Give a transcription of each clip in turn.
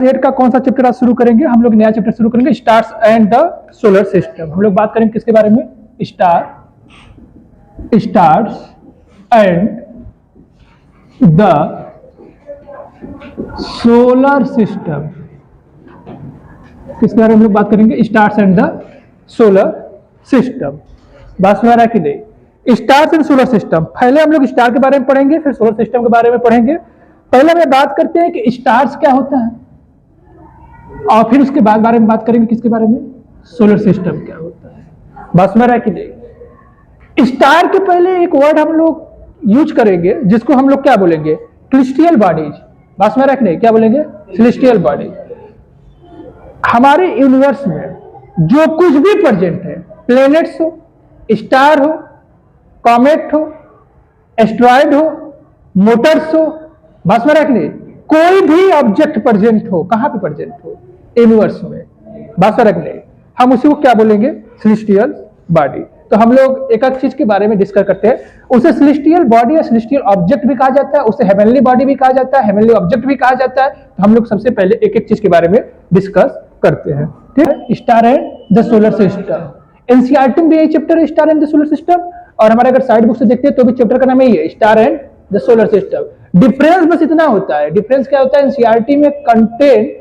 Head का कौन सा चैप्टर आज शुरू करेंगे? हम लोग नया चैप्टर शुरू करेंगे, stars and the solar system. हम लोग बात करेंगे किसके बारे में? Stars and the solar system. किसके बारे में हम लोग बात करेंगे? Stars and the solar system. बात सुना रहा है कि नहीं? Stars and solar system. पहले हम लोग स्टार के बारे में पढ़ेंगे, फिर सोलर सिस्टम के बारे में पढ़ेंगे। पहले हम बात करते हैं कि स्टार्स क्या होता है, और फिर उसके बाद बारे में बात करेंगे किसके बारे में? सोलर सिस्टम क्या होता है। बस में रहा कि नहीं? स्टार के पहले एक वर्ड हम लोग यूज करेंगे जिसको हम लोग क्या बोलेंगे? Celestial bodies. बस में रहा कि नहीं? क्या बोलेंगे? Celestial bodies. हमारे यूनिवर्स में जो कुछ भी प्रेजेंट है, प्लैनेट्स हो, स्टार हो, कॉमेट हो, एस्ट्रॉयड हो, मोटर्स हो, बस में रहा कि नहीं? कोई भी ऑब्जेक्ट प्रेजेंट हो, कहां पे प्रेजेंट हो? यूनिवर्स में। बात रख ले, हम उसी को क्या बोलेंगे? Celestial body. तो हम लोग एक एक चीज के बारे में डिस्कस करते हैं। उसे सेलेस्टियल बॉडी या सेलेस्टियल ऑब्जेक्ट भी कहा जाता है, उसे हेवनली बॉडी भी कहा जाता है, हेवनली ऑब्जेक्ट भी कहा जाता है। तो हम लोग सबसे पहले एक एक चीज के बारे में डिस्कस करते हैं। ठीक है? Star and the solar system. NCERT में भी यही चैप्टर है, star and the solar system. और हमारे अगर साइड बुक से देखते हैं तो भी चैप्टर का नाम यही है, star and the solar system. Difference बस इतना होता है। डिफरेंस क्या होता है? एनसीईआरटी में content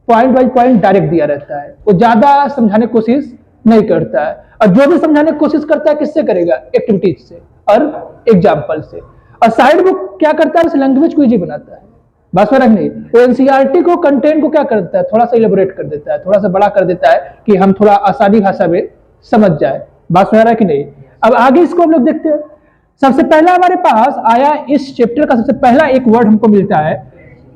point by point direct दिया रहता है, वो ज्यादा समझाने की कोशिश नहीं करता है। और जो भी समझाने की कोशिश करता है किससे करेगा? एक्टिविटीज से और एग्जाम्पल से। और साइड बुक क्या करता है? उस लैंग्वेज को इजी बनाता है। बस फर्क नहीं। वो एनसीईआरटी को कंटेंट को क्या करता है? थोड़ा सा इलेबोरेट कर देता है, थोड़ा सा बड़ा कर देता है कि हम थोड़ा आसानी भाषा में समझ जाए। बात सुना रहा है कि नहीं? अब आगे इसको हम लोग देखते हैं। सबसे पहला हमारे पास आया इस चैप्टर का सबसे पहला एक वर्ड हमको मिलता है,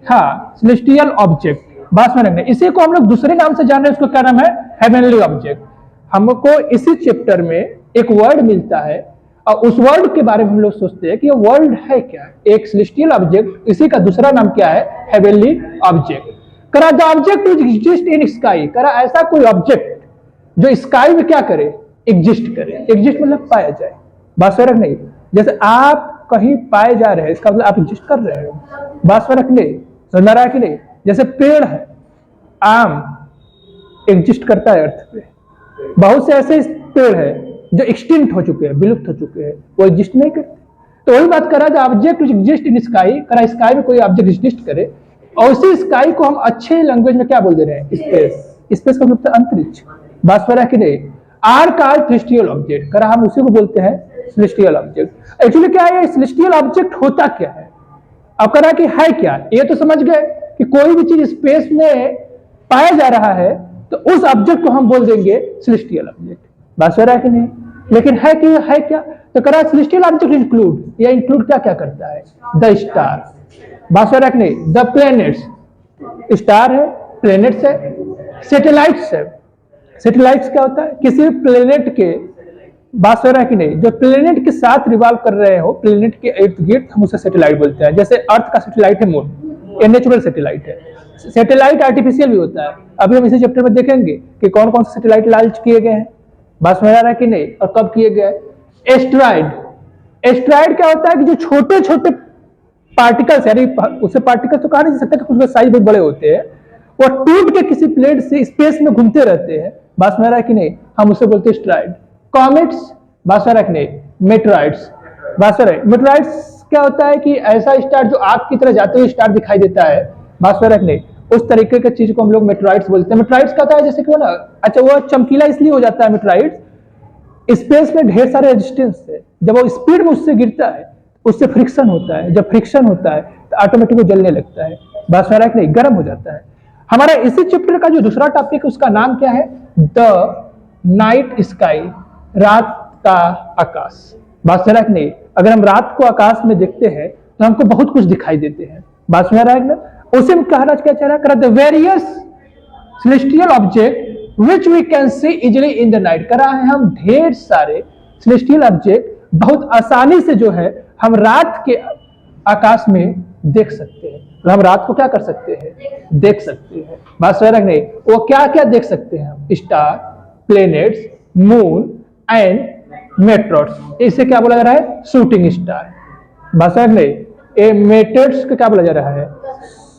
हाँ, सेलेस्टियल ऑब्जेक्ट। बात में रखना, इसी को हम लोग दूसरे नाम से जान रहे हैं, उसको क्या नाम है? Heavenly object. हमको इसी चैप्टर में एक वर्ड मिलता है और उस वर्ड के बारे में हम लोग सोचते हैं कि ये वर्ड है क्या? एक सेलेस्टियल ऑब्जेक्ट, इसी का दूसरा नाम क्या है? Heavenly object. करा the object which exist in sky. करा ऐसा कोई ऑब्जेक्ट जो स्काई में क्या करे? एग्जिस्ट करे। एग्जिस्ट मतलब पाया जाए। बात फर्क नहीं। जैसे आप कहीं पाए जा रहे हैं, इसका मतलब आप एग्जिस्ट कर रहे हो। बात फर्क नहीं, समझ रहा है कि नहीं? जैसे पेड़ है, आम एग्जिस्ट करता है अर्थ पे। बहुत से ऐसे पेड़ है जो एक्सटिंक्ट हो चुके हैं, विलुप्त हो चुके हैं, वो एग्जिस्ट नहीं करते। तो वही बात कर रहा है, ऑब्जेक्ट एग्जिस्ट इन स्काई। करा स्काई में कोई ऑब्जेक्ट एग्जिस्ट करे, और उसी स्काई को हम अच्छे लैंग्वेज में क्या बोल दे रहे हैं? स्पेस। स्पेस का मतलब अंतरिक्ष। बात फर्क है कि नहीं? आर का सेलेस्टियल ऑब्जेक्ट। करा हम उसी को बोलते हैं सेलेस्टियल ऑब्जेक्ट। एक्चुअली क्या है? सेलेस्टियल ऑब्जेक्ट होता क्या है? अब करा कि है क्या? ये तो समझ गए कि कोई भी चीज स्पेस में पाया जा रहा है तो उस ऑब्जेक्ट को हम बोल देंगे सेलेस्टियल ऑब्जेक्ट। बात हो रहा है कि नहीं? लेकिन है कि है क्या? तो करा सेलेस्टियल ऑब्जेक्ट इंक्लूड, या इंक्लूड क्या क्या करता है? The star. बात हो रहा है कि नहीं? The planets. स्टार है, प्लैनेट्स है, सैटेलाइट्स है। सैटेलाइट्स क्या होता है? किसी प्लैनेट के, बात हो रहा है कि नहीं, जो प्लेनेट के साथ रिवॉल्व कर रहे हो, प्लेनेट के इर्द गिर्द, हम उसे सैटेलाइट बोलते हैं। जैसे अर्थ का सैटेलाइट है मून, ये नेचुरल सैटेलाइट है। सैटेलाइट आर्टिफिशियल भी होता है। अभी हम इसी चैप्टर में देखेंगे कि कौन कौन से सैटेलाइट लॉन्च किए गए हैं। बात समझ आ रहा है कि नहीं? और कब किए गए? एस्ट्रॉयड। एस्ट्रॉयड क्या होता है कि जो छोटे छोटे पार्टिकल्स, यानी उसे पार्टिकल्स तो कहा नहीं जा सकता, कुछ साइज बहुत बड़े होते हैं, वो टूट के किसी प्लेट से स्पेस में घूमते रहते हैं। बात समझ आ रहा है कि नहीं? हम उसे बोलते हैं एस्ट्रॉयड। कॉमेट्स, बात रखने, मेट्रॉइड्स। बात मेट्रॉइड्स क्या होता है कि ऐसा स्टार जो आग की तरह जाते हुए स्टार दिखाई देता है। बात रखने, उस तरीके की चीज को हम लोग मेट्रॉइड्स बोलते हैं। मेट्रॉइड्स क्या होता है? जैसे कि वो ना, अच्छा, वो चमकीला इसलिए हो जाता है मेट्रॉइड्स, स्पेस में ढेर सारे रेजिस्टेंस है, जब वो स्पीड में उससे गिरता है उससे फ्रिक्शन होता है, जब फ्रिक्शन होता है तो ऑटोमेटिक वो जलने लगता है। बात नहीं, गर्म हो जाता है। हमारा इसी चैप्टर का जो दूसरा टॉपिक है उसका नाम क्या है? द नाइट स्काई, रात का आकाश। बात समझ नहीं? अगर हम रात को आकाश में देखते हैं तो हमको बहुत कुछ दिखाई देते हैं। बात समझ रहा है ना? उसी में कहा क्या चाह रहा है? The various celestial object which we can see easily in the night. करा है हम ढेर सारे सेलेस्टियल ऑब्जेक्ट बहुत आसानी से जो है हम रात के आकाश में देख सकते हैं। तो हम रात को क्या कर सकते हैं? देख सकते हैं। बात समझ नहीं? वो क्या क्या देख सकते हैं हम? Star, planets, moon and meteoroids. इसे क्या बोला जा रहा है? Shooting star. बात समझ नहीं? ये मेट्रॉइड्स को क्या बोला जा रहा है?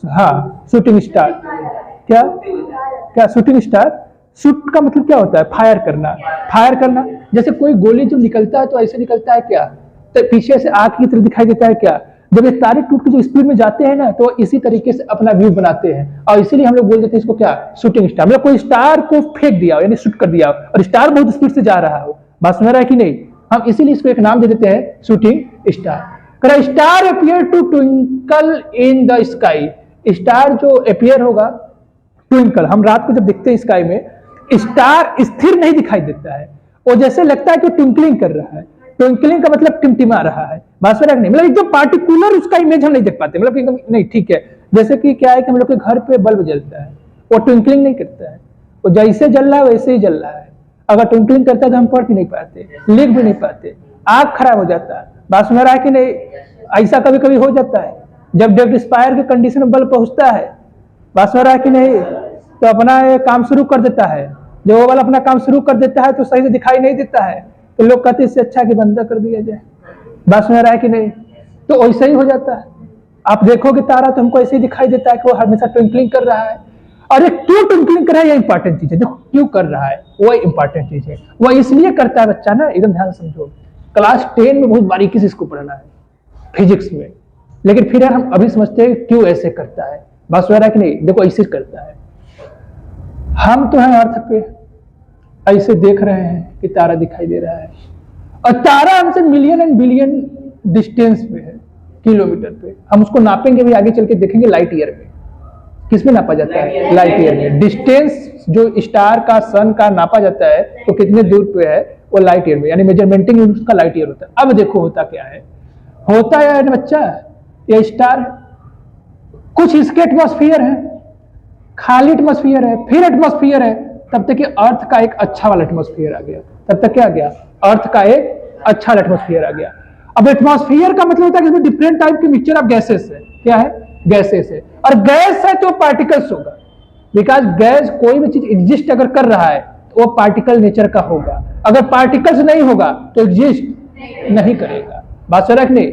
हाँ, शूटिंग स्टार। क्या क्या शूटिंग स्टार? शूट का मतलब क्या होता है? फायर करना। फायर करना, जैसे कोई गोली जब निकलता है तो ऐसे निकलता है क्या? तो पीछे से आग की तरह दिखाई देता है क्या? जब ये तारे टूट के जो स्पीड में जाते हैं ना, तो इसी तरीके से अपना व्यू बनाते हैं, और इसीलिए हम लोग बोल देते हैं इसको क्या? Shooting star. मतलब कोई स्टार को फेंक दिया यानी शूट कर दिया, और स्टार बहुत स्पीड से जा रहा हो। बात सुन रहा है कि नहीं? हम इसीलिए इसको एक नाम दे देते हैं shooting star. Star appear to twinkle in the sky. Star जो अपियर होगा, ट्विंकल, हम रात को जब देखते हैं स्काई में, स्टार स्थिर नहीं दिखाई देता है, वो जैसे लगता है कि ट्विंकलिंग कर रहा है। ट्विंकलिंग का मतलब टिमटिमा रहा है। बात समझ नहीं, मतलब एकदम पार्टिकुलर उसका इमेज हम नहीं देख पाते, मतलब एकदम नहीं। ठीक है, जैसे कि क्या है कि हम लोग के घर पे बल्ब जलता है, वो ट्विंकलिंग नहीं करता है, वो जैसे जल रहा है वैसे ही जल रहा है। अगर ट्विंकलिंग करता है तो हम पढ़ भी नहीं पाते, लिख भी नहीं पाते, आंख खराब हो जाता है। बात सुन रहा है कि नहीं? ऐसा कभी कभी हो जाता है जब डेट एक्सपायर के कंडीशन में बल्ब पहुंचता है। बात सुन रहा है कि नहीं? तो अपना ये काम शुरू कर देता है। जब वो वाला अपना काम शुरू कर देता है तो सही से दिखाई नहीं देता है, तो लोग कहते हैं इससे अच्छा कि बंद कर दिया जाए। बात सुन रहा है कि नहीं? तो वैसे ही हो जाता है। आप देखोगे तारा तो हमको ऐसे ही दिखाई देता है कि वो हमेशा ट्विंकलिंग कर रहा है, और ये क्यों ट्विंकलिंग कर रहा है ये इंपॉर्टेंट चीज है। देखो क्यों कर रहा है, वो इंपॉर्टेंट चीज है। वो इसलिए करता है बच्चा ना, एकदम ध्यान से समझो। क्लास 10 में बहुत बारीकी से इसको पढ़ना है, फिजिक्स में, लेकिन फिर यार हम अभी समझते हैं क्यों ऐसे करता है। बात सुन रहा है कि नहीं? देखो ऐसे करता है। हम तो हैं अर्थ पे, ऐसे देख रहे हैं कि तारा दिखाई दे रहा है, और तारा हमसे मिलियन एंड बिलियन डिस्टेंस पे है, किलोमीटर पे। हम उसको नापेंगे भी, आगे चल के देखेंगे लाइट ईयर में। किसमें नापा जाता है? लाइट ईयर में। डिस्टेंस जो स्टार का सन का नापा जाता है तो कितने दूर पे है, वो लाइट ईयर में, यानी मेजरमेंटिंग यूनिट का लाइट ईयर होता है। अब देखो होता क्या है, होता है बच्चा, ये स्टार कुछ इसके एटमॉस्फेयर है, खाली एटमॉस्फेयर है, फिर एटमॉस्फेयर है, तब तक कि अर्थ का एक अच्छा वाला एटमॉस्फेयर आ गया। तब तक क्या आ गया? अर्थ का एक अच्छा वाला एटमॉस्फेयर आ गया। अब एटमॉस्फेयर का मतलब होता है कि इसमें डिफरेंट टाइप की मिक्सचर ऑफ गैसेस है। क्या है? गैसेस है, और गैस है तो पार्टिकल्स होगा, बिकॉज गैस कोई भी चीज एग्जिस्ट अगर कर रहा है तो वो पार्टिकल नेचर का होगा। अगर पार्टिकल्स नहीं होगा तो एग्जिस्ट नहीं करेगा। बात समझ नहीं?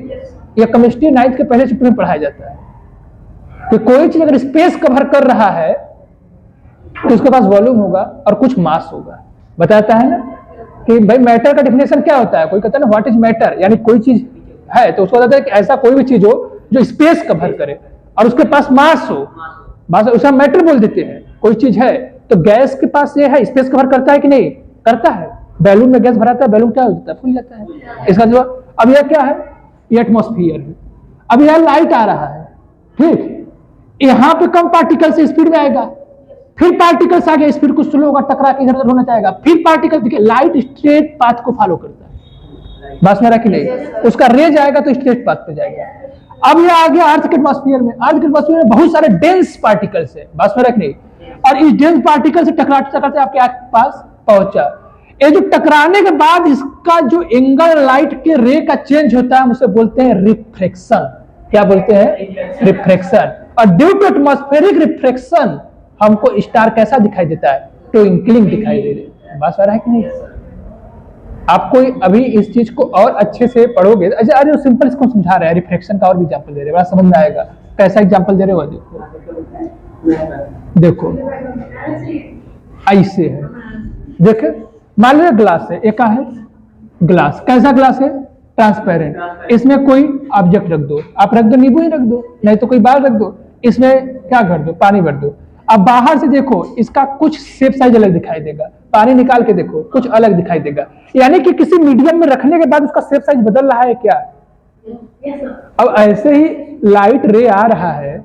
यह केमिस्ट्री 9th के पहले चैप्टर में पढ़ाया जाता है कि कोई चीज अगर स्पेस कवर कर रहा है तो उसके पास वॉल्यूम होगा और कुछ मास होगा। बताता है ना कि भाई मैटर का डिफिनेशन क्या होता है। कोई कहता है ना व्हाट इज मैटर, यानी कोई चीज है तो उसको बताता है कि ऐसा कोई भी चीज हो जो स्पेस कवर करे और उसके पास मास हो, बस उसे हम मैटर बोल देते हैं। कोई चीज है तो गैस के पास ये है, स्पेस कवर करता है कि नहीं? करता है। बैलून में गैस भराता है, बैलून क्या हो जाता है? फूल जाता है। इसका जवाब, अब यह क्या है? ये एटमॉस्फेयर है। अब यह लाइट आ रहा है, ठीक, यहां पे कम पार्टिकल से स्पीड में आएगा, फिर पार्टिकल्स आगे स्पीड कुछ स्लो होगा, टकरा के इधर उधर होना चाहेगा, फिर पार्टिकल, देखिए लाइट स्ट्रेट पाथ को फॉलो करता है। बस मेरा कि नहीं? उसका रे जाएगा तो स्ट्रेट पाथ पे जाएगा। अब ये आ गया अर्थ के एटमॉस्फेयर में। अर्थ के एटमॉस्फेयर में बहुत सारे डेंस पार्टिकल्स है। बस मेरा कि नहीं? और इस डेंस पार्टिकल से टकराते टकराते आपके पास पहुंचा। ये जो टकराने के बाद इसका जो एंगल लाइट के रे का चेंज होता है, हम उसे बोलते हैं रिफ्रैक्शन। क्या बोलते हैं? रिफ्रैक्शन। और ड्यू टू एटमॉस्फेरिक रिफ्रैक्शन हमको स्टार कैसा दिखाई देता है? ट्विंकलिंग दिखाई दे रही है। बात आ रहा है कि नहीं? आपको अभी इस चीज को और अच्छे से पढ़ोगे। अच्छा, अरे सिंपल इसको समझा रहे हैं, रिफ्रैक्शन का और भी एग्जांपल दे रहे हैं, बड़ा समझ में आएगा। कैसा एग्जांपल दे रहे हो? देखो ऐसे है, देखे, मान लो ग्लास है, एक है ग्लास। कैसा ग्लास है? ट्रांसपेरेंट। इसमें कोई ऑब्जेक्ट रख दो, आप रख दो नींबू ही रख दो, नहीं तो कोई बाल रख दो, इसमें क्या कर दो? पानी भर दो। अब बाहर से देखो इसका कुछ शेप साइज अलग दिखाई देगा, पानी निकाल के देखो कुछ अलग दिखाई देगा, यानी कि किसी मीडियम में रखने के बाद उसका शेप साइज बदल रहा है क्या? अब ऐसे ही लाइट रे आ रहा है,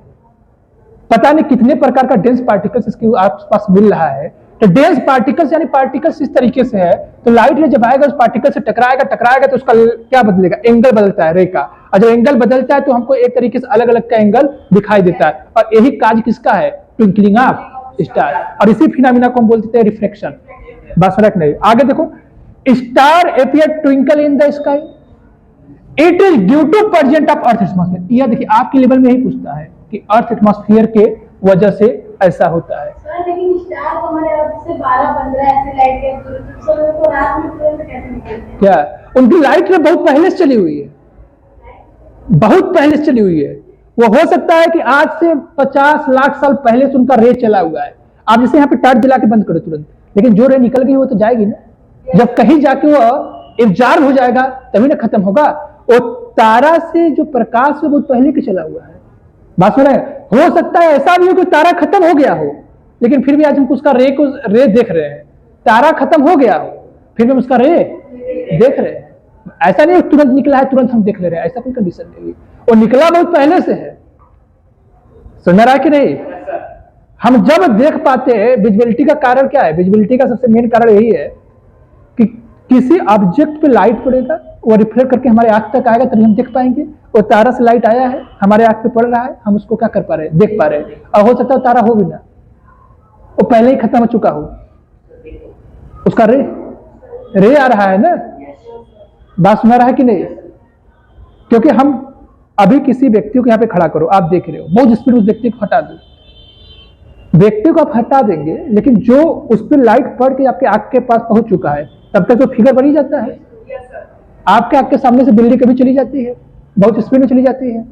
पता नहीं कितने प्रकार का डेंस पार्टिकल्स इसके आसपास मिल रहा है। तो डेंस पार्टिकल्स यानी पार्टिकल्स इस तरीके से है, तो लाइट रे जब आएगा उस पार्टिकल से टकराएगा तो उसका क्या बदलेगा? एंगल बदलता है रे का, और जब एंगल बदलता है तो हमको एक तरीके से अलग अलग का एंगल दिखाई देता है। और यही काज किसका है? Twinkling of star. और इसी फिनोमेना को हम बोलते हैं रिफ्रैक्शन। बस फर्क नहीं। आगे देखो, star appear twinkle in the sky, it is due to present of earth atmosphere. यह देखिए आपके लेवल में ही पूछता है कि अर्थ एटमॉस्फेयर के वजह से ऐसा होता है। लेकिन स्टार तो हमारे अर्थ से 12-15 ऐसे लाइट के दूर, तो रात में तुरंत कैसे निकलते हैं? क्या? उनकी लाइट बहुत पहले से चली हुई है, बहुत पहले से चली हुई है। वो हो सकता है कि आज से 50 लाख साल पहले से उनका रे चला हुआ है। आप जैसे यहाँ पे टॉर्च जला के बंद करो तुरंत, लेकिन जो रे निकल गई वो तो जाएगी ना। जब कहीं जाके वो एब्जॉर्ब हो जाएगा तभी ना खत्म होगा। वो तारा से जो प्रकाश है बहुत पहले के चला हुआ है। बात सुन रहे हैं? हो सकता है ऐसा भी हो कि तारा खत्म हो गया हो, लेकिन फिर भी आज हम उसका रे देख रहे हैं। तारा खत्म हो गया हो फिर भी हम उसका रे देख रहे हैं। ऐसा नहीं तुरंत निकला है तुरंत हम देख ले रहे हैं, ऐसा कोई कंडीशन नहीं है। वो निकला बहुत पहले से है। सुन रहा है कि नहीं? हम जब देख पाते हैं, विजिबिलिटी का कारण क्या है? विजिबिलिटी का सबसे मेन कारण यही है कि किसी ऑब्जेक्ट पे लाइट पड़ेगा, वो रिफ्लेक्ट करके हमारे आंख तक आएगा तभी हम देख पाएंगे। वो तारा से लाइट आया है, हमारे आंख पे पड़ रहा है, हम उसको क्या कर पा रहे हैं? देख पा रहे हैं। और हो सकता है तारा हो भी ना, वो पहले ही खत्म हो चुका हो, उसका रे आ रहा है ना। बात सुना रहा है कि नहीं? क्योंकि हम अभी किसी व्यक्ति को यहाँ पे खड़ा करो, आप देख रहे हो, बहुत स्पीड उस व्यक्ति को हटा दो, व्यक्ति को आप हटा देंगे, लेकिन जो उस पर लाइट पड़ के आपके आंख के पास पहुंच चुका है तब तक तो फिगर बनी जाता है। आपके आंख के सामने से बिल्ली कभी चली जाती है, बहुत स्पीड में चली जाती है,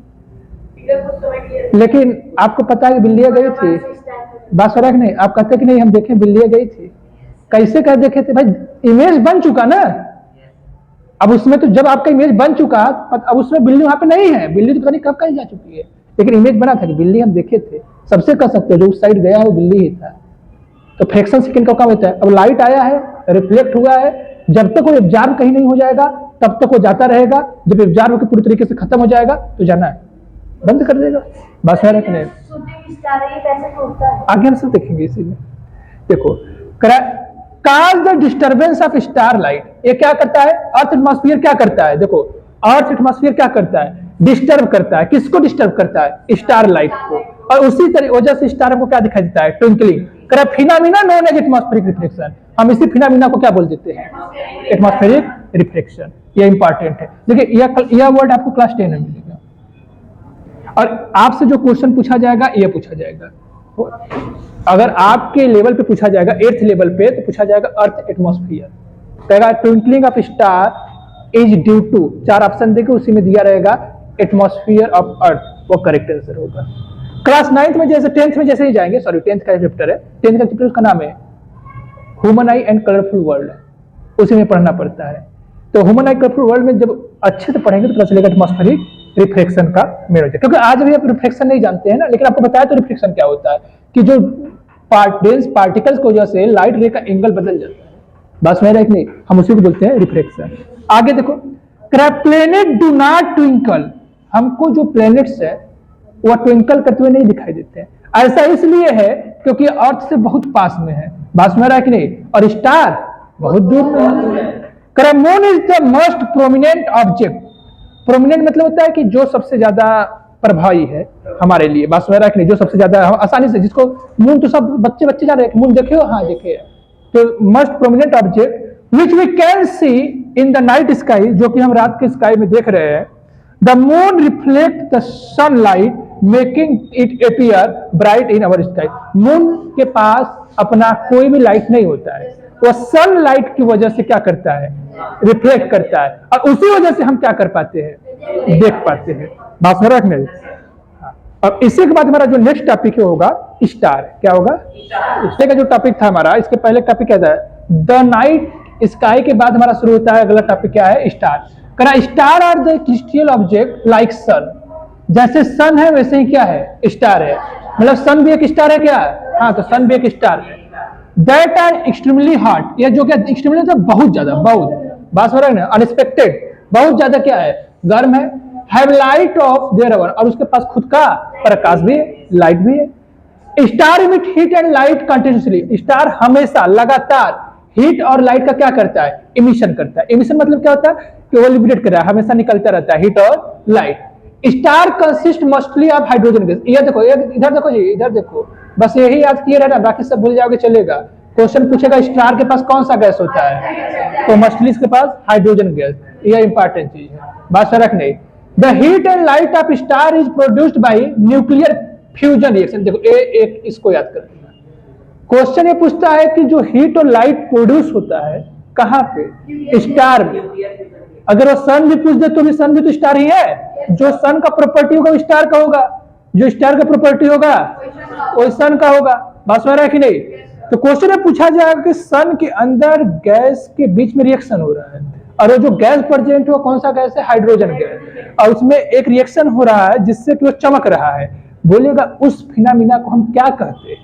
लेकिन आपको पता है कि बिल्लियां गई थी। बात सुना कि नहीं? आप कहते कि नहीं हम देखें बिल्लियां गई थी, कैसे कह देखे थे भाई? इमेज बन चुका ना। अब उसमें तो जब आपका इमेज बन चुका, अब उसमें बिल्ली वहां पे नहीं है, बिल्ली तो पता नहीं कब कहीं जा चुकी है, लेकिन इमेज बना था कि बिल्ली हम देखे थे। सबसे कह सकते हो जो उस साइड गया है वो बिल्ली ही था। तो फ्रैक्शन सेकंड का काम होता है। अब लाइट आया है, रिफ्लेक्ट हुआ है, जब तक वो एब्जॉर्ब कहीं नहीं हो जाएगा तब तक वो जाता रहेगा। जब एब्जॉर्ब होकर पूरी तरीके से खत्म हो जाएगा तो जाना है, बंद कर देगा। बस है रखने आगे हम सब देखेंगे इसी में। देखो, काज the disturbance of star light, ये क्या करता है? अर्थ एटमॉस्फेयर क्या करता है? देखो, अर्थ एटमॉस्फेयर क्या करता है? डिस्टर्ब करता है। किसको डिस्टर्ब करता है? स्टार लाइट को। और उसी वजह से स्टार को क्या दिखाई देता है? Twinkling. Phenomena known as atmospheric reflection. हम इसी फिनोमेना को क्या बोल देते हैं? Atmospheric reflection. ये इंपॉर्टेंट है। देखिए, यह वर्ड आपको क्लास 10 में मिलेगा, और आपसे जो क्वेश्चन पूछा जाएगा ये पूछा जाएगा। अगर आपके लेवल पे पूछा जाएगा 8th लेवल पे, तो पूछा जाएगा अर्थ एटमॉस्फेयर, कहेगा twinkling of star is due to, 4 option देके उसी में दिया रहेगा एटमॉस्फेयर ऑफ अर्थ, वो करेक्ट आंसर होगा। क्लास 9th में जैसे 10th में जैसे ही जाएंगे, सॉरी 10th का चैप्टर है, 10th का चैप्टर उसका नाम है human I and colourful world, उसी में पढ़ना पड़ता है। तो ह्यूमन आई कलरफुल वर्ल्ड में जब अच्छे से पढ़ेंगे तो पता चलेगा एटमॉस्फेरिक रिफ्लेक्शन का मेन होता है। क्योंकि आज भी आप रिफ्लेक्शन नहीं जानते हैं ना, लेकिन आपको बताया तो रिफ्लेक्शन क्या होता है कि जो डेंस पार्टिकल्स की वजह से लाइट रे का एंगल बदल जाता है। बस मेरा एक नहीं, हम उसी को बोलते हैं रिफ्लेक्शन। आगे देखो, प्लेनेट डू नॉट ट्विंकल, हमको जो प्लेनेट्स है वो ट्विंकल करते हुए नहीं दिखाई देते हैं। ऐसा इसलिए है क्योंकि अर्थ से बहुत पास में है। बात में रहा कि नहीं? और स्टार बहुत दूर में है। Moon is the most prominent object. Prominent मतलब होता है कि जो सबसे ज्यादा प्रभावी है हमारे लिए। बात में रहा कि नहीं? जो सबसे ज्यादा आसानी से, जिसको मून तो सब बच्चे जान रहे हैं, मून देखे हो? हाँ देखे। तो most prominent object which we can see in the night sky, जो कि हम रात के स्काई में देख रहे हैं। The moon reflect the sunlight making it appear bright in our sky. Moon के पास अपना कोई भी लाइट नहीं होता है, वो सनलाइट की वजह से क्या करता है? रिफ्लेक्ट करता है, और उसी वजह से हम क्या कर पाते हैं? देख पाते हैं। बात में रखने। अब इसी के बाद हमारा जो नेक्स्ट टॉपिक होगा स्टार। क्या होगा? इससे का जो टॉपिक था हमारा, इसके पहले टॉपिक क्या था? द नाइट स्काई के बाद हमारा शुरू होता है अगला टॉपिक क्या है? Star. Star are the crystal object like sun. जैसे सन है वैसे ही क्या है? स्टार है। मतलब सन भी एक स्टार है क्या? हाँ, तो सन भी एक स्टार है। दैट आर एक्सट्रीमली हॉट, ये जो क्या एक्सट्रीमली मतलब बहुत ज्यादा, बहुत बात हो रहा है ना, अनएक्सपेक्टेड, बहुत ज्यादा क्या है? गर्म है। Have light of their own, और उसके पास खुद का प्रकाश भी है, लाइट भी है। Star emit heat and light continuously. Star हमेशा लगातार हीट और लाइट का क्या करता है? इमिशन करता है। इमिशन मतलब क्या होता है? कि वो लिबरेट कर रहा है, हमेशा निकलता रहता है हीट और light. Star consist mostly of hydrogen gas. ये देखो, इधर देखो जी, इधर देखो, बस यही याद किए रहना, बाकी सब भूल जाओगे चलेगा। क्वेश्चन पूछेगा स्टार के पास कौन सा गैस होता है, तो मोस्टली इसके पास हाइड्रोजन गैस। यह इंपॉर्टेंट चीज है, बात से रखने। The heat and light of star is produced by nuclear fusion reaction. देखो एक इसको याद कर लेना। क्वेश्चन ये पूछता है कि जो हीट और लाइट प्रोड्यूस होता है कहां पे? स्टार में। अगर वो सन भी पूछ दे तो भी सन भी तो स्टार ही है। जो सन का प्रॉपर्टी होगा वो स्टार का होगा, जो स्टार का प्रॉपर्टी होगा वो सन का होगा। बात समझ रहा है कि नहीं? तो क्वेश्चन में पूछा जाएगा कि सन के अंदर गैस के बीच में रिएक्शन हो रहा है, और वो जो गैस प्रेजेंट हुआ कौन सा गैस है? हाइड्रोजन गैस, और उसमें एक रिएक्शन हो रहा है जिससे कि वो चमक रहा है। बोलेगा उस फिनोमेना को हम क्या कहते हैं?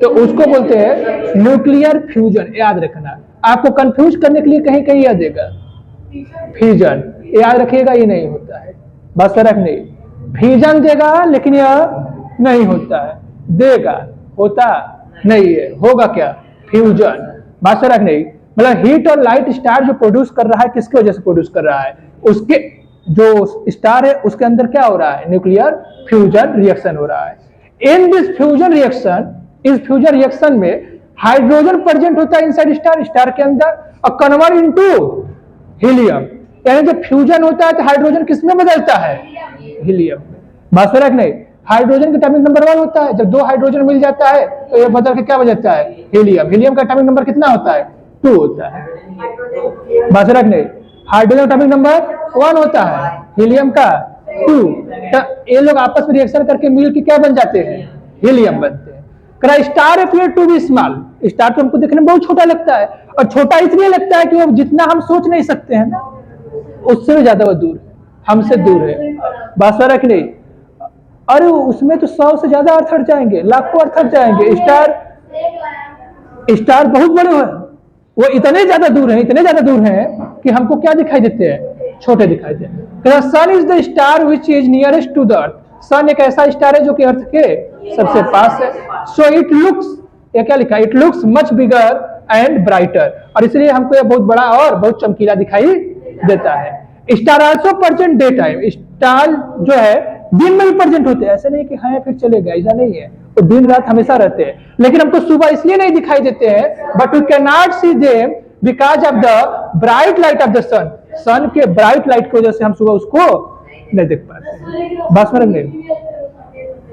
तो उसको बोलते हैं न्यूक्लियर फ्यूजन। याद रखना, आपको कंफ्यूज करने के लिए कहीं कहीं याद देगा फ्यूजन, याद रखिएगा ये नहीं होता है। बस फर्क नहीं, फ्यूजन देगा लेकिन यह नहीं होता है, देगा होता नहीं है, होगा क्या? फ्यूजन। बात फर्क नहीं, मतलब हीट और लाइट स्टार जो प्रोड्यूस कर रहा है किसकी वजह से प्रोड्यूस कर रहा है? उसके जो स्टार है उसके अंदर क्या हो रहा है? न्यूक्लियर फ्यूजन रिएक्शन हो रहा है। इन दिस फ्यूजन रिएक्शन, इस फ्यूजन रिएक्शन में हाइड्रोजन प्रेजेंट होता है इनसाइड स्टार, स्टार के अंदर, और कन्वर्ट इनटू हीलियम। यानी जब फ्यूजन होता है तो हाइड्रोजन किसमें बदलता है? हीलियम में। बात फर्क नहीं, हाइड्रोजन का एटॉमिक नंबर 1 होता है, जब 2 हाइड्रोजन मिल जाता है तो यह बदल के क्या बन जाता है? हीलियम। हीलियम का एटॉमिक नंबर कितना होता है? 2 होता है। बात फर्क नहीं, हाइड्रोजन एटॉमिक नंबर 1 होता है, हीलियम का 2। तो ये लोग आपस में रिएक्शन करके मिल के क्या बन जाते हैं? हीलियम बनते हैं। Star appear to be small, star तो हमको देखने में बहुत छोटा लगता है, और छोटा इसलिए लगता है कि वो जितना हम सोच नहीं सकते हैं ना उससे भी ज्यादा वो दूर है, हमसे दूर है। बात समझ रहा कि नहीं? अरे उसमें तो 100 से ज्यादा अर्थ हट जाएंगे, लाखों अर्थ हट जाएंगे। स्टार बहुत बड़े हैं, वो इतने ज्यादा दूर हैं, इतने ज्यादा दूर हैं कि हमको क्या दिखाई देते हैं? छोटे दिखाई देते हैं। Sun is the star which is nearest to the earth. Sun एक ऐसा स्टार है जो कि अर्थ के सबसे पास है। सो इट लुक्स, ये क्या लिखा है? It looks much bigger and brighter, और इसलिए हमको यह बहुत बड़ा और बहुत चमकीला दिखाई देता है। Star also present day time, star जो है दिन में भी प्रेजेंट होते हैं, ऐसे नहीं कि हाँ फिर चले गए, ऐसा नहीं है, तो दिन रात हमेशा रहते हैं। लेकिन हमको सुबह इसलिए नहीं दिखाई देते हैं, but we can not see them because of the bright light of the sun. Sun के ब्राइट लाइट की वजह से हम सुबह उसको नहीं देख पाते। बस में नहीं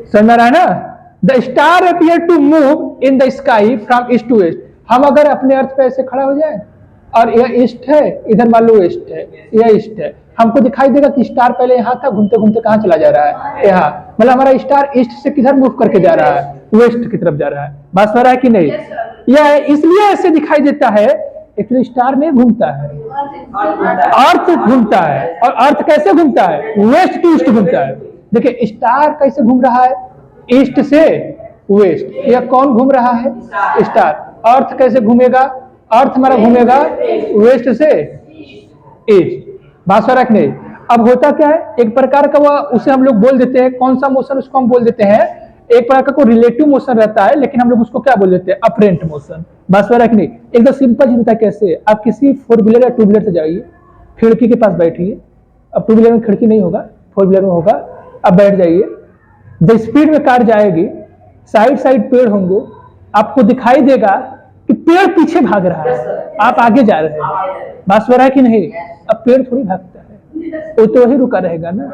समझ में रहा है ना? The star appear to move in the sky from east to west. हम अगर अपने अर्थ पे ऐसे खड़ा हो जाए और यह ईस्ट है, इधर मान लो वेस्ट है, यह ईस्ट है, हमको दिखाई देगा कि स्टार पहले यहाँ था, घूमते घूमते कहाँ चला जा रहा है? यहाँ। मतलब हमारा स्टार ईस्ट से किधर मूव करके जा रहा है? वेस्ट की तरफ जा रहा है। बात समझ रहा है कि नहीं? यह इसलिए ऐसे दिखाई देता है, एक्चुअली स्टार नहीं घूमता है, अर्थ घूमता है। और अर्थ कैसे घूमता है? वेस्ट टू ईस्ट घूमता है। देखिए स्टार कैसे घूम रहा है? ईस्ट से वेस्ट। यह कौन घूम रहा है? स्टार। अर्थ कैसे घूमेगा? अर्थ हमारा घूमेगा वेस्ट से ईस्ट। बात फर्क नहीं। अब होता क्या है? एक प्रकार का वह उसे हम लोग बोल देते हैं, कौन सा मोशन? उसको हम बोल देते हैं, एक प्रकार का कोई रिलेटिव मोशन रहता है, लेकिन हम लोग उसको क्या बोल देते हैं? Apparent motion. बस फर्क नहीं। एकदम सिंपल चीज होता है। कैसे? आप किसी 4 व्हीलर या 2 व्हीलर से जाइए, खिड़की के पास बैठिए। अब 2 व्हीलर में खिड़की नहीं होगा, 4 व्हीलर में होगा। अब बैठ जाइए, द स्पीड में कार जाएगी, साइड साइड पेड़ होंगे, आपको दिखाई देगा कि पेड़ पीछे भाग रहा है, आप आगे जा रहे हैं। बात हो रहा है कि नहीं? अब पेड़ थोड़ी भागता है, वो तो वही रुका रहेगा ना।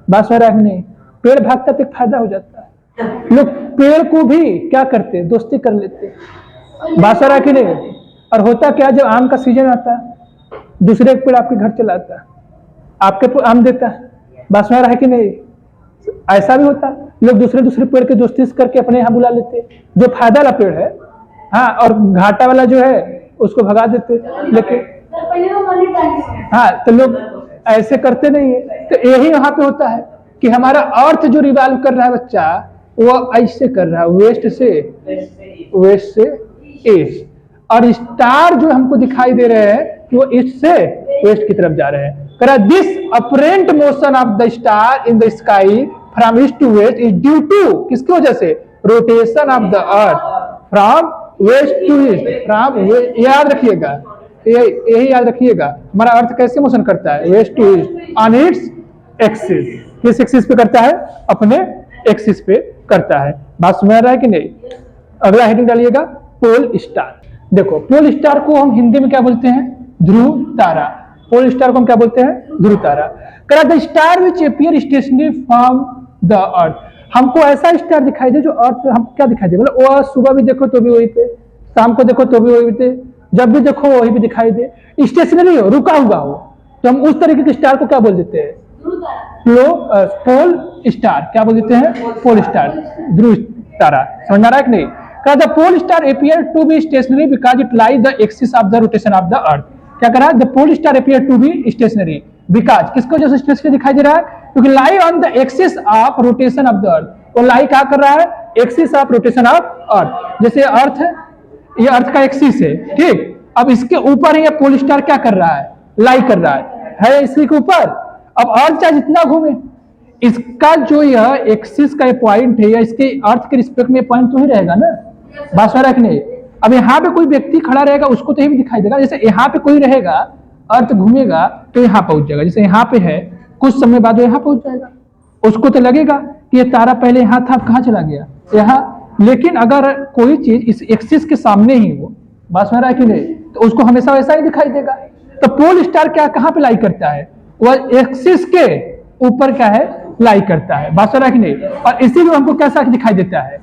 बात हो रहा है कि नहीं? पेड़ भागता तो एक फायदा हो जाता है, लोग पेड़ को भी क्या करते? दोस्ती कर लेते। बात हो रहा है कि नहीं? और होता क्या, जब आम का सीजन आता है, दूसरे पेड़ आपके घर चला आता है, आपके आम देता है। बात हो रहा है कि नहीं? ऐसा भी होता है, लोग दूसरे दूसरे पेड़ के दोस्ती करके अपने यहाँ बुला लेते, जो फायदा वाला पेड़ है, हाँ, और घाटा वाला जो है उसको भगा देते। लेकिन हाँ, तो लोग ऐसे करते नहीं है। तो यही यहाँ पे होता है कि हमारा अर्थ जो रिवॉल्व कर रहा है बच्चा, वो ऐसे कर रहा है, वेस्ट से ईस्ट। और स्टार जो हमको दिखाई दे रहे हैं कि वो ईस्ट से वेस्ट की तरफ जा रहे हैं। This apparent motion of the star in the sky from east to west is due to, किसकी वजह से? Rotation of the earth from west to east. From, याद रखिएगा, यही याद रखिएगा, हमारा अर्थ कैसे मोशन करता है? West to east on its axis. किस एक्सिस पे करता है? अपने एक्सिस पे करता है। बात समझ रहा है कि नहीं? अगला हेडिंग डालिएगा, पोल स्टार। देखो, पोल स्टार को हम हिंदी में क्या बोलते हैं? ध्रुव तारा। पोल स्टार को हम क्या बोलते हैं? ध्रुव तारा। The star which appear stationary from the earth. हमको ऐसा स्टार दिखाई दे जो अर्थ से हम क्या दिखाई दे, मतलब वो सुबह भी देखो तो भी वही पे, शाम को देखो तो भी वही पे, जब भी देखो वही भी दिखाई दे। स्टेशनरी हो, रुका हुआ हो, तो हम उस तरीके के स्टार को क्या बोल देते हैं? Pole star. क्या बोल देते हैं? पोल स्टार, ध्रुव तारा। समझ आ रहा है कि नहीं? The pole star appear to be stationary because it lies the axis of the rotation of the earth. क्या कर रहा है? The pole star appear to be stationary because, किसको वजह से स्टेशनरी दिखाई दे रहा है? क्योंकि lie on the axis of rotation of the earth. वो लाई क्या कर रहा है? Axis of rotation of earth. जैसे अर्थ है, ये अर्थ का एक्सिस है, ठीक। अब इसके ऊपर ही ये पोल स्टार क्या कर रहा है? लाई कर रहा है इसी के ऊपर। अब अर्थ चाहे जितना घूमे, इसका जो यह एक्सिस का पॉइंट है या इसके अर्थ के रिस्पेक्ट में पॉइंट तो ही रहेगा ना, बात समझ रहा है कि नहीं? अब यहाँ पे कोई व्यक्ति खड़ा रहेगा, उसको तो ये भी दिखाई देगा। जैसे यहाँ पे कोई रहेगा, अर्थ घूमेगा तो यहाँ पहुंच जाएगा। जैसे यहाँ पे है, कुछ समय बाद वो यहाँ पहुंच जाएगा। उसको तो लगेगा कि ये तारा पहले यहाँ था, अब कहाँ चला गया? यहाँ। लेकिन अगर कोई चीज इस एक्सिस के सामने ही हो, बात समझ रहा है कि नहीं, तो उसको हमेशा वैसा ही दिखाई देगा। तो पोल स्टार क्या कहाँ पे लाई करता है? वह एक्सिस के ऊपर क्या है? लाई करता है। बात समझ रहा है कि नहीं? और इसीलिए हमको कैसा दिखाई देता है?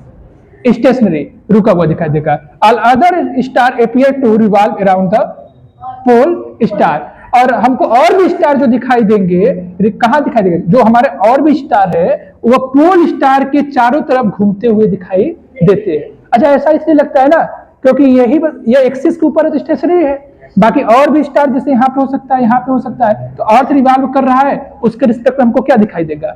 स्टेशनरी, रुका हुआ दिखाई देगा। All other star appear to revolve around the pole star. और हमको और भी स्टार जो दिखाई देंगे, कहाँ दिखाई देंगे? जो हमारे और भी स्टार है वो पोल स्टार के चारों तरफ घूमते हुए दिखाई देते हैं। अच्छा, ऐसा इसलिए लगता है ना क्योंकि यह एक्सिस के ऊपर स्टेशनरी है। बाकी और भी स्टार जैसे यहाँ पे हो सकता है, यहाँ पे हो सकता है, तो अर्थ रिवॉल्व कर रहा है, उसके रिस्पेक्ट में हमको क्या दिखाई देगा?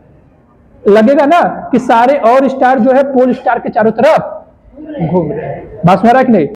लगेगा ना कि सारे और स्टार जो है पोल स्टार के चारों तरफ घूम रहे हैं। बात समझ रहा है कि नहीं?